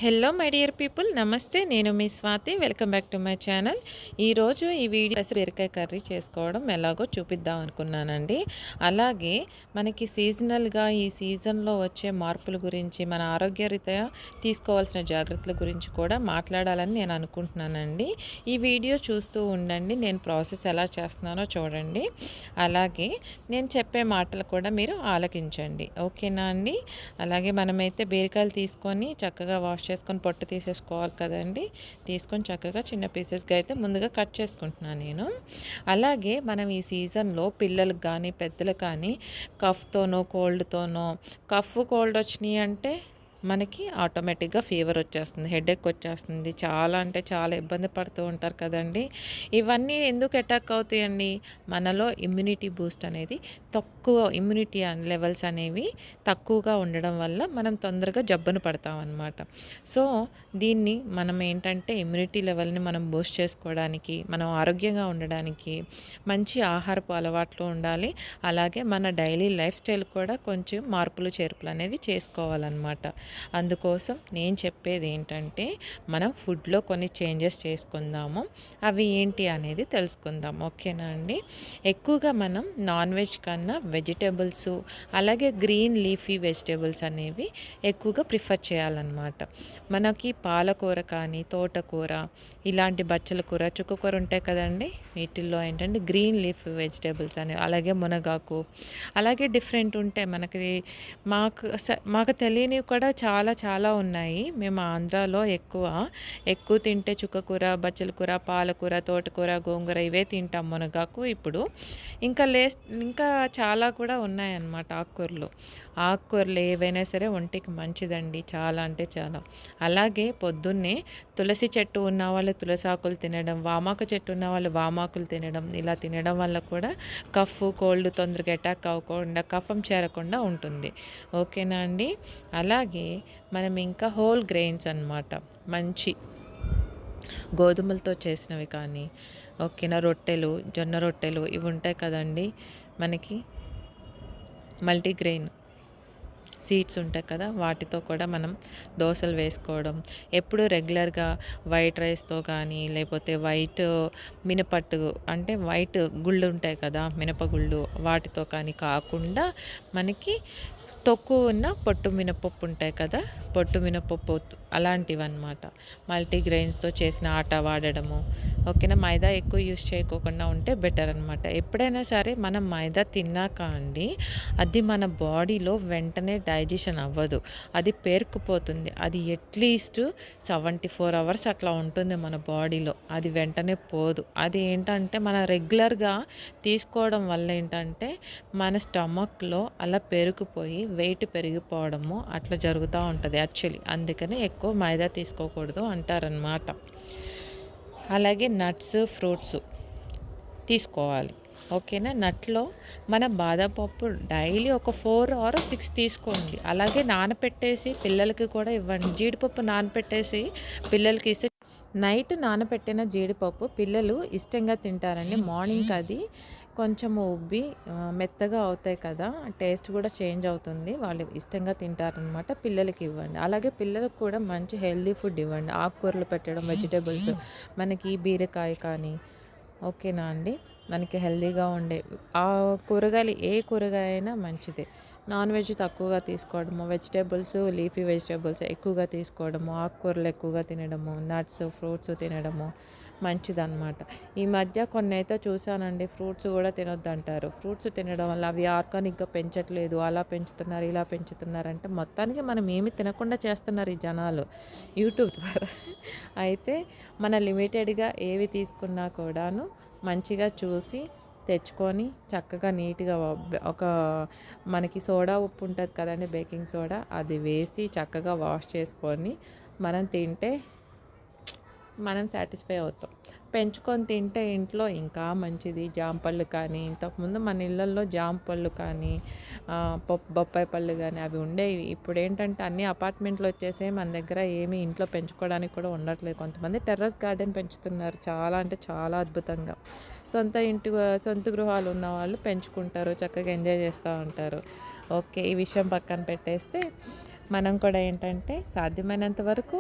Hello my dear people, namaste. నేను మీ Swathi. Welcome back to my channel. ఈరోజు ఈ వీడియో బీరకాయ కర్రీ చేసుకోవడం ఎలాగో చూపిద్దాం అనుకున్నానండి. అలాగే మనకి సీజనల్గా ఈ సీజన్లో వచ్చే మార్పుల గురించి, మన ఆరోగ్యరీత్యా తీసుకోవాల్సిన జాగ్రత్తల గురించి కూడా మాట్లాడాలని నేను అనుకుంటున్నానండి. ఈ వీడియో చూస్తూ ఉండండి, నేను ప్రాసెస్ ఎలా చేస్తున్నానో చూడండి. అలాగే నేను చెప్పే మాటలు కూడా మీరు ఆలకించండి, ఓకేనా అండి? అలాగే మనమైతే బీరకాయలు తీసుకొని చక్కగా వాష్ చేసుకొని పొట్టు తీసేసుకోవాలి కదండి. తీసుకొని చక్కగా చిన్న పీసెస్గా అయితే ముందుగా కట్ చేసుకుంటున్నాను నేను. అలాగే మనం ఈ సీజన్లో పిల్లలకు కానీ పెద్దలకు కానీ కఫ్తోనో కోల్డ్తోనో, కోల్డ్ వచ్చినాయి అంటే మనకి ఆటోమేటిక్గా ఫీవర్ వచ్చేస్తుంది, హెడేక్ వచ్చేస్తుంది, చాలా అంటే చాలా ఇబ్బంది పడుతూ ఉంటారు కదండి. ఇవన్నీ ఎందుకు అటాక్ అవుతాయండి? మనలో ఇమ్యూనిటీ బూస్ట్ అనేది తక్కువ, ఇమ్యూనిటీ లెవెల్స్ అనేవి తక్కువగా ఉండడం వల్ల మనం తొందరగా జబ్బును పడతాం అన్నమాట. సో దీన్ని మనం ఏంటంటే ఇమ్యూనిటీ లెవెల్ని మనం బూస్ట్ చేసుకోవడానికి, మనం ఆరోగ్యంగా ఉండడానికి మంచి ఆహారపు అలవాట్లు ఉండాలి. అలాగే మన డైలీ లైఫ్ స్టైల్ కూడా కొంచెం మార్పులు చేర్పులు అనేవి చేసుకోవాలన్నమాట. అందుకోసం నేను చెప్పేది ఏంటంటే మనం ఫుడ్లో కొన్ని చేంజెస్ చేసుకుందాము. అవి ఏంటి అనేది తెలుసుకుందాం, ఓకేనా అండి? ఎక్కువగా మనం నాన్ వెజ్ కన్నా వెజిటేబుల్స్, అలాగే గ్రీన్ లీఫీ వెజిటేబుల్స్ అనేవి ఎక్కువగా ప్రిఫర్ చేయాలన్నమాట. మనకి పాలకూర కానీ, తోటకూర, ఇలాంటి బచ్చల కూర, చుక్కకూర ఉంటాయి కదండి. వీటిల్లో ఏంటంటే గ్రీన్ లీఫ్ వెజిటేబుల్స్ అనేవి, అలాగే మునగాకు, అలాగే డిఫరెంట్ ఉంటాయి మనకి. మాకు తెలియనివి కూడా చాలా చాలా ఉన్నాయి. మేము ఆంధ్రాలో ఎక్కువ తింటే చుక్కకూర, బచ్చల కూర, పాలకూర, తోటకూర, గోంగూర ఇవే తింటాం. మునగాకు ఇప్పుడు ఇంకా చాలా కూడా ఉన్నాయన్నమాట. ఆకుకూరలు ఏవైనా సరే ఒంటికి మంచిదండి, చాలా అంటే చాలా. అలాగే పొద్దున్నే తులసి చెట్టు ఉన్న వాళ్ళు తులసి ఆకులు తినడం, వామాకు చెట్టు ఉన్న వాళ్ళు వామాకులు తినడం, ఇలా తినడం వల్ల కూడా కోల్డ్ తొందరగా అటాక్ అవ్వకుండా, కఫం చేరకుండా ఉంటుంది, ఓకేనా అండి? అలాగే మనం ఇంకా హోల్ గ్రెయిన్స్ అన్నమాట, మంచి గోధుమలతో చేసినవి కానీ, ఓకేనా, రొట్టెలు, జొన్న రొట్టెలు ఇవి ఉంటాయి కదండి. మనకి మల్టీగ్రెయిన్ సీడ్స్ ఉంటాయి కదా, వాటితో కూడా మనం దోశలు వేసుకోవడం. ఎప్పుడు రెగ్యులర్గా వైట్ రైస్తో కానీ, లేకపోతే వైట్ మినపట్టు అంటే వైట్ గుళ్ళు ఉంటాయి కదా, మినపగుళ్ళు, వాటితో కానీ కాకుండా మనకి తొక్కు ఉన్న పొట్టు మినపప్పు ఉంటాయి కదా, పొట్టు మినపప్పు అలాంటివి అన్నమాట. మల్టీగ్రెయిన్స్తో చేసిన ఆట వాడడము, ఓకేనా. మైదా ఎక్కువ యూస్ చేయకోకుండా ఉంటే బెటర్ అనమాట. ఎప్పుడైనా సరే మనం మైదా తిన్నాక అండి, అది మన బాడీలో వెంటనే డైజెషన్ అవ్వదు, అది పేరుకుపోతుంది. అది అట్లీస్ట్ 74 అవర్స్ అట్లా ఉంటుంది మన బాడీలో, అది వెంటనే పోదు. అది ఏంటంటే మన రెగ్యులర్గా తీసుకోవడం వల్ల ఏంటంటే మన స్టమక్లో అలా పేరుకుపోయి వెయిట్ పెరిగిపోవడము అట్లా జరుగుతూ ఉంటుంది యాక్చువల్లీ. అందుకని ఎక్కువ మైదా తీసుకోకూడదు అంటారనమాట. అలాగే నట్స్, ఫ్రూట్స్ తీసుకోవాలి, ఓకేనా. నట్లో మన బాదం పప్పు డైలీ ఒక 4 or 6 తీసుకోండి. అలాగే నానపెట్టేసి పిల్లలకి కూడా ఇవ్వండి. జీడిపప్పు నానపెట్టేసి పిల్లలకి ఇస్తే, నైట్ నానబెట్టిన జీడిపప్పు పిల్లలు ఇష్టంగా తింటారండి. మార్నింగ్ అది కొంచెం ఉబ్బి మెత్తగా అవుతాయి కదా, టేస్ట్ కూడా చేంజ్ అవుతుంది, వాళ్ళు ఇష్టంగా తింటారనమాట. పిల్లలకి ఇవ్వండి. అలాగే పిల్లలకు కూడా మంచి హెల్దీ ఫుడ్ ఇవ్వండి. ఆకుకూరలు పెట్టడం, వెజిటేబుల్స్, మనకి బీరకాయ కానీ, ఓకేనా అండి. మనకి హెల్దీగా ఉండే ఆ కూరగాయలు, ఏ కూరగాయ అయినా మంచిదే. నాన్ వెజ్ తక్కువగా తీసుకోవడము, వెజిటేబుల్స్, లీఫీ వెజిటేబుల్స్ ఎక్కువగా తీసుకోవడము, ఆకుకూరలు ఎక్కువగా తినడము, నట్స్, ఫ్రూట్స్ తినడము మంచిదన్నమాట. ఈ మధ్య కొన్ని అయితే చూసానండి, ఫ్రూట్స్ కూడా తినొద్దు అంటారు. ఫ్రూట్స్ తినడం వల్ల అవి ఆర్గానిక్గా పెంచట్లేదు, అలా పెంచుతున్నారు, ఇలా పెంచుతున్నారు అంటే మొత్తానికి మనం ఏమి తినకుండా చేస్తున్నారు ఈ జనాలు యూట్యూబ్ ద్వారా. అయితే మన లిమిటెడ్గా ఏవి తీసుకున్నా కూడాను మంచిగా చూసి తెచ్చుకొని చక్కగా నీట్గా ఒక మనకి సోడా ఉప్పు ఉంటుంది కదండి, బేకింగ్ సోడా, అది వేసి చక్కగా వాష్ చేసుకొని మనం తింటే మనం సాటిస్ఫై అవుతాం. పెంచుకొని తింటే ఇంట్లో ఇంకా మంచిది. జాంపళ్ళు కానీ, ఇంతకుముందు మన ఇళ్ళల్లో జాంపళ్ళు కానీ, బొప్పాయి పళ్ళు కానీ అవి ఉండేవి. ఇప్పుడు ఏంటంటే అన్ని అపార్ట్మెంట్లు వచ్చేసే, మన దగ్గర ఏమీ ఇంట్లో పెంచుకోవడానికి కూడా ఉండట్లేదు. కొంతమంది టెర్రస్ గార్డెన్ పెంచుతున్నారు, చాలా అంటే చాలా అద్భుతంగా. సొంత గృహాలు ఉన్న వాళ్ళు పెంచుకుంటారు, చక్కగా ఎంజాయ్ చేస్తూ ఉంటారు. ఓకే, ఈ విషయం పక్కన పెట్టేస్తే మనం కూడా ఏంటంటే సాధ్యమైనంత వరకు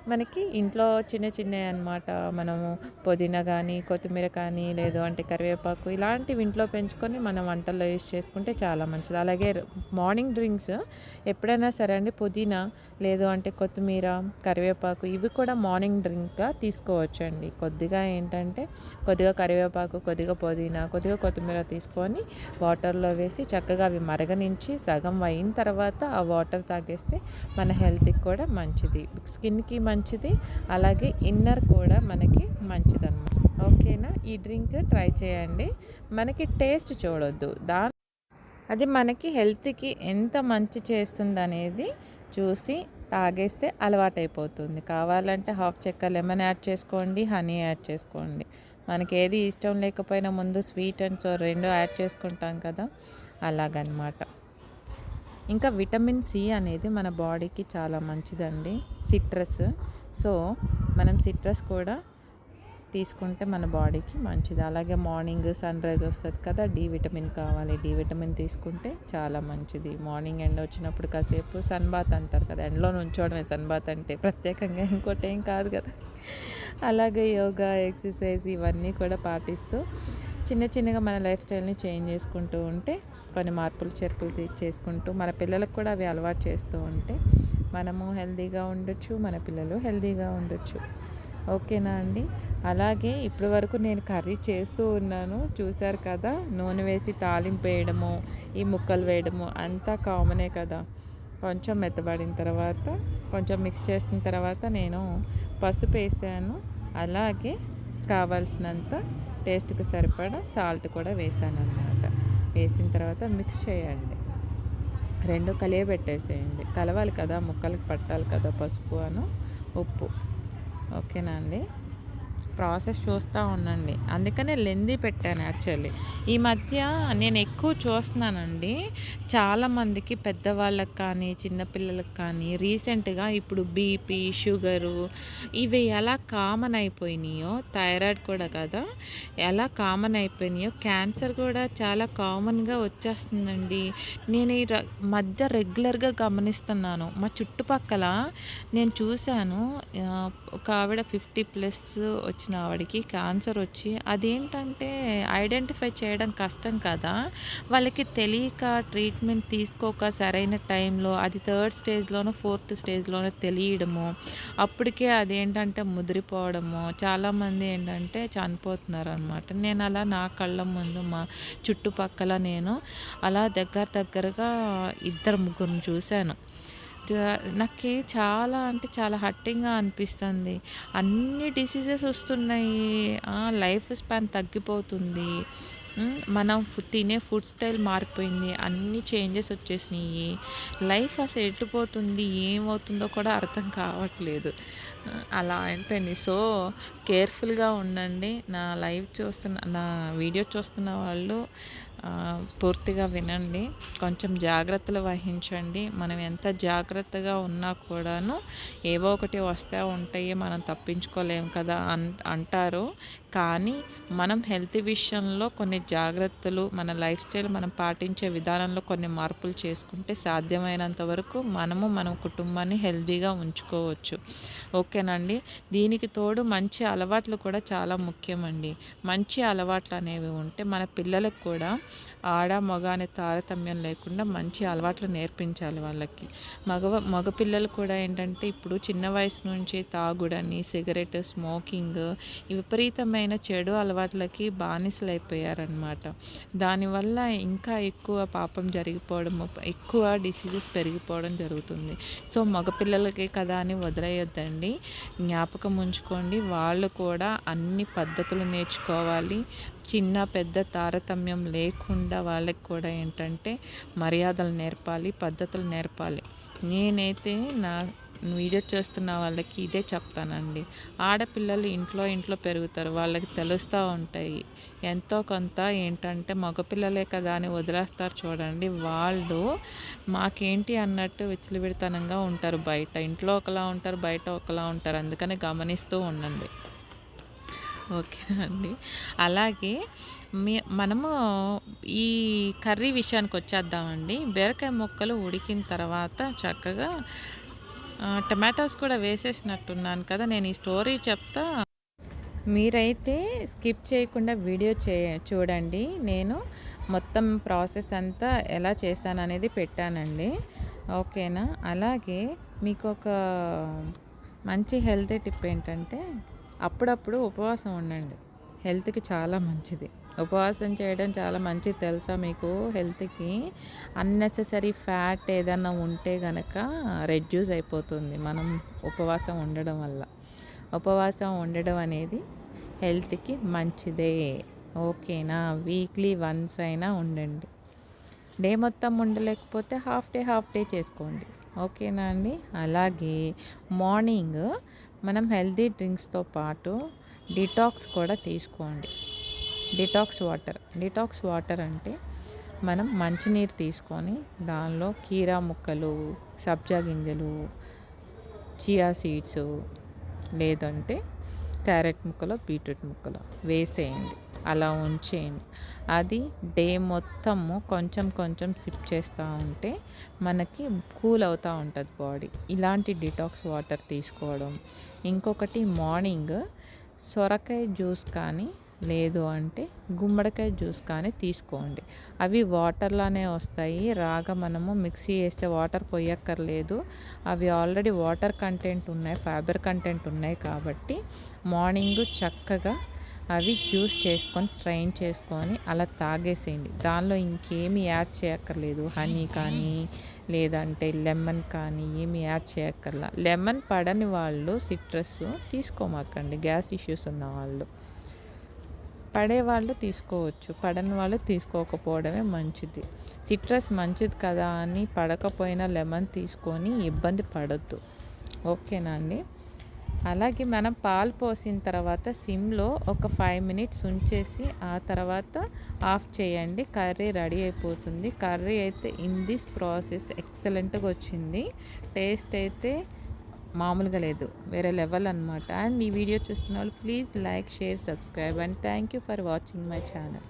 మనకి ఇంట్లో చిన్న చిన్నవి అనమాట. మనము పుదీనా కానీ, కొత్తిమీర కానీ, లేదు అంటే కరివేపాకు ఇలాంటివి ఇంట్లో పెంచుకొని మనం వంటల్లో యూజ్ చేసుకుంటే చాలా మంచిది. అలాగే మార్నింగ్ డ్రింక్స్ ఎప్పుడైనా సరే అండి పుదీనా లేదు అంటే కొత్తిమీర, కరివేపాకు ఇవి కూడా మార్నింగ్ డ్రింక్‌గా తీసుకోవచ్చండి. కొద్దిగా ఏంటంటే కొద్దిగా కరివేపాకు, కొద్దిగా పుదీనా, కొద్దిగా కొత్తిమీర తీసుకొని వాటర్‌లో వేసి చక్కగా అవి మరగనించి సగం అయిన తర్వాత ఆ వాటర్ తాగేస్తే మన హెల్త్‌కి కూడా మంచిది. స్కిన్‌కి మంచిది. అలాగే ఇన్నర్ కూడా మనకి మంచిదన్నమాట. ఓకేనా? ఈ డ్రింక్ ట్రై చేయండి. మనకి టేస్ట్ చూడొద్దు. అది మనకి హెల్త్‌కి ఎంత మంచి చేస్తుందనేది చూసి తాగేస్తే అలవాటైపోతుంది. కావాలంటే హాఫ్ చెక్క లెమన్ యాడ్ చేసుకోండి, హనీ యాడ్ చేసుకోండి. మనకి ఏది ఇష్టం లేకపోయినా ముందు స్వీట్ అండ్ సో 2 యాడ్ చేసుకుంటాం కదా! అలాగనమాట. ఇంకా విటమిన్ సి అనేది మన బాడీకి చాలా మంచిదండి. సిట్రస్. సో మనం సిట్రస్ కూడా తీసుకుంటే మన బాడీకి మంచిది. అలాగే మార్నింగ్ సన్‌రైజ్ వస్తది కదా! డి విటమిన్ కావాలి. డి విటమిన్ తీసుకుంటే చాలా మంచిది. మార్నింగ్ ఎండ వచ్చినప్పుడు కాసేపు సన్ బాత్ అంటారు కదా! ఎండలో నుంచోవడమే సన్ బాత్ అంటే. ప్రత్యేకంగా ఇంకోటేం కాదు కదా! అలాగే యోగా, ఎక్సర్సైజ్ ఇవన్నీ కూడా పాటిస్తూ చిన్న చిన్నగా మన లైఫ్ స్టైల్‌ని చేంజ్ చేసుకుంటూ ఉంటే కొన్ని మార్పులు చేర్పులు చేసుకుంటూ మన పిల్లలకు కూడా అవి అలవాటు చేస్తూ ఉంటే మనము హెల్తీగా ఉండొచ్చు. మన పిల్లలు హెల్తీగా ఉండొచ్చు. ఓకేనా అండి? అలాగే ఇప్పటి వరకు నేను కర్రీ చేస్తూ ఉన్నాను. చూశారు కదా! నూనె వేసి తాలింపు వేయడము, ఈ ముక్కలు వేయడము అంతా కామనే కదా! కొంచెం మెత్తబడిన తర్వాత కొంచెం మిక్స్ చేసిన తర్వాత నేను పసుపు వేసాను. అలాగే కావాల్సినంత టేస్ట్‌కి సరిపడా సాల్ట్ కూడా వేసానన్నమాట. వేసిన తర్వాత మిక్స్ చేయండి. 2 కలియబెట్టేసేయండి. కలవాలి కదా! ముక్కలకి పట్టాలి కదా! పసుపు ఉప్పు. ఓకేనా అండి? ప్రాసెస్ చూస్తూ ఉండండి. అందుకనే లెందీ పెట్టాను యాక్చువల్లీ. ఈ మధ్య నేను ఎక్కువ చూస్తున్నానండి. చాలామందికి పెద్దవాళ్ళకి కానీ, చిన్నపిల్లలకి కానీ రీసెంట్‌గా ఇప్పుడు బీపీ, షుగరు ఇవి ఎలా కామన్ అయిపోయినాయో, థైరాయిడ్ కూడా కదా! ఎలా కామన్ అయిపోయినాయో క్యాన్సర్ కూడా చాలా కామన్‌గా వచ్చేస్తుందండి. నేను ఈ మధ్య రెగ్యులర్‌గా గమనిస్తున్నాను. మా చుట్టుపక్కల నేను చూశాను. ఒక ఆవిడ 50+ వచ్చిన ఆవిడకి క్యాన్సర్ వచ్చి అదేంటంటే ఐడెంటిఫై చేయడం కష్టం కదా! వాళ్ళకి తెలియక ట్రీట్మెంట్ తీసుకోక సరైన టైంలో అది 3rd స్టేజ్‌లోనో, 4th స్టేజ్‌లోనో తెలియడము. అప్పటికే అదేంటంటే ముదిరిపోవడము. చాలామంది ఏంటంటే చనిపోతున్నారనమాట. నేను అలా నా కళ్ళ ముందు మా చుట్టుపక్కల నేను అలా దగ్గరగా ఇద్దరు ముగ్గురిని చూశాను. నాకి చాలా అంటే చాలా హర్టింగ్‌గా అనిపిస్తుంది. అన్ని డిసీజెస్ వస్తున్నాయి. లైఫ్ స్పాన్ తగ్గిపోతుంది. మనం తినే ఫుడ్ స్టైల్ మారిపోయింది. అన్ని చేంజెస్ వచ్చేసినాయి. లైఫ్ అసలు ఎటుపోతుంది, ఏమవుతుందో కూడా అర్థం కావట్లేదు. అలా అయిపోయింది. సో, కేర్‌ఫుల్‌గా ఉండండి. నా వీడియో చూస్తున్న వాళ్ళు పూర్తిగా వినండి. కొంచెం జాగ్రత్తలు వహించండి. మనం ఎంత జాగ్రత్తగా ఉన్నా కూడాను ఏవో ఒకటి వస్తా ఉంటాయి. మనం తప్పించుకోలేం కదా అంటారు. కానీ మనం హెల్త్ విషయంలో కొన్ని జాగ్రత్తలు, మన లైఫ్ స్టైల్ మనం పాటించే విధానంలో కొన్ని మార్పులు చేసుకుంటే సాధ్యమైనంత వరకు మనము మన కుటుంబాన్ని హెల్తీగా ఉంచుకోవచ్చు. ఓకేనండి? దీనికి తోడు మంచి అలవాట్లు కూడా చాలా ముఖ్యమండి. మంచి అలవాట్లు అనేవి ఉంటే మన పిల్లలకు కూడా ఆడ, మగ అనే తారతమ్యం లేకుండా మంచి అలవాట్లు నేర్పించాలి వాళ్ళకి. మగ పిల్లలు కూడా ఏంటంటే ఇప్పుడు చిన్న వయసు నుంచి తాగుడని, సిగరెట్, స్మోకింగ్ ఈ విపరీతమైన చెడు అలవాట్లకి బానిసలైపోయారనమాట. దానివల్ల ఇంకా ఎక్కువ పాపం జరిగిపోవడం, ఎక్కువ డిసీజెస్ పెరిగిపోవడం జరుగుతుంది. సో మగపిల్లలకి కదా అని వదిలేయొద్దండి. జ్ఞాపకం ఉంచుకోండి. వాళ్ళు కూడా అన్ని పద్ధతులు నేర్చుకోవాలి. చిన్న పెద్ద తారతమ్యం లేకుండా వాళ్ళకి కూడా ఏంటంటే మర్యాదలు నేర్పాలి, పద్ధతులు నేర్పాలి. నేనైతే నా వీడియో చేస్తున్న వాళ్ళకి ఇదే చెప్తానండి. ఆడపిల్లలు ఇంట్లో పెరుగుతారు. వాళ్ళకి తెలుస్తూ ఉంటాయి. ఎంతో కొంత ఏంటంటే మగపిల్లలే కదా అని వదిలేస్తారు చూడండి. వాళ్ళు మాకేంటి అన్నట్టు విచ్చలవిడితనంగా ఉంటారు బయట. ఇంట్లో ఒకలా ఉంటారు, బయట ఒకలా ఉంటారు. అందుకని గమనిస్తూ ఉండండి. ఓకేనా అండి. అలాగే మనము ఈ కర్రీ విషయానికొచ్చేద్దామండి. బీరకాయ ముక్కలు ఉడికిన తర్వాత చక్కగా టమాటోస్ కూడా వేసేసినట్టున్నాను కదా! నేను ఈ స్టోరీ చెప్తా. మీరైతే స్కిప్ చేయకుండా వీడియో చూడండి. నేను మొత్తం ప్రాసెస్ అంతా ఎలా చేశాననేది పెట్టానండి. ఓకేనా. అలాగే మీకొక మంచి హెల్తీ టిప్ ఏంటంటే, అప్పుడప్పుడు ఉపవాసం ఉండండి. హెల్త్‌కి చాలా మంచిది. ఉపవాసం చేయడం చాలా మంచిది తెలుసా మీకు హెల్త్‌కి. అన్నెసెసరీ ఫ్యాట్ ఏదన్నా ఉంటే గనక రెడ్యూస్ అయిపోతుంది మనం ఉపవాసం ఉండడం వల్ల. ఉపవాసం ఉండడం అనేది హెల్త్‌కి మంచిదే. ఓకేనా. వీక్లీ వన్స్ అయినా ఉండండి. డే మొత్తం ఉండలేకపోతే హాఫ్ డే చేసుకోండి. ఓకేనా అండి. అలాగే మార్నింగ్ మనం హెల్తీ డ్రింక్స్‌తో పాటు డిటాక్స్ కూడా తీసుకోండి. డిటాక్స్ వాటర్ అంటే మనం మంచినీరు తీసుకొని దానిలో కీరా ముక్కలు, సబ్జా గింజలు, చియా సీడ్సు, లేదంటే క్యారెట్ ముక్కలు, బీట్రూట్ ముక్కలు వేసేయండి. అలా ఉంచేయండి. అది డే మొత్తము కొంచెం కొంచెం సిప్ చేస్తూ ఉంటే మనకి కూల్ అవుతూ ఉంటుంది బాడీ. ఇలాంటి డిటాక్స్ వాటర్ తీసుకోవడం. ఇంకొకటి మార్నింగ్ సొరకాయ జ్యూస్ కానీ, లేదు అంటే గుమ్మడికాయ జ్యూస్ కానీ తీసుకోండి. అవి వాటర్‌లానే వస్తాయి. రాగా మనము మిక్సీ వేస్తే వాటర్ పొయ్యక్కర్లేదు. అవి ఆల్రెడీ వాటర్ కంటెంట్ ఉన్నాయి, ఫైబర్ కంటెంట్ ఉన్నాయి కాబట్టి మార్నింగు చక్కగా అవి జ్యూస్ చేసుకొని స్ట్రెయిన్ చేసుకొని అలా తాగేసేయండి. దానిలో ఇంకేమీ యాడ్ చేయక్కర్లేదు. హనీ కానీ, లేదంటే లెమన్ కానీ ఏమి యాడ్ చేయక్కర్లా. లెమన్ పడని వాళ్ళు సిట్రస్ తీసుకోమాకండి. గ్యాస్ ఇష్యూస్ ఉన్నవాళ్ళు. పడేవాళ్ళు తీసుకోవచ్చు. పడని వాళ్ళు తీసుకోకపోవడమే మంచిది. సిట్రస్ మంచిది కదా అని పడకపోయినా లెమన్ తీసుకొని ఇబ్బంది పడొద్దు. ఓకేనా అండి. అలాగే మనం పాలు పోసిన తర్వాత సిమ్‌లో ఒక 5 మినిట్స్ ఉంచేసి ఆ తర్వాత ఆఫ్ చేయండి. కర్రీ రెడీ అయిపోతుంది. కర్రీ అయితే ఇన్ దిస్ ప్రాసెస్ ఎక్సలెంట్‌గా వచ్చింది. టేస్ట్ అయితే మామూలుగా లేదు. వేరే లెవెల్ అనమాట. అండ్ ఈ వీడియో చూస్తున్న వాళ్ళు please like, share, subscribe and thank you for watching my channel.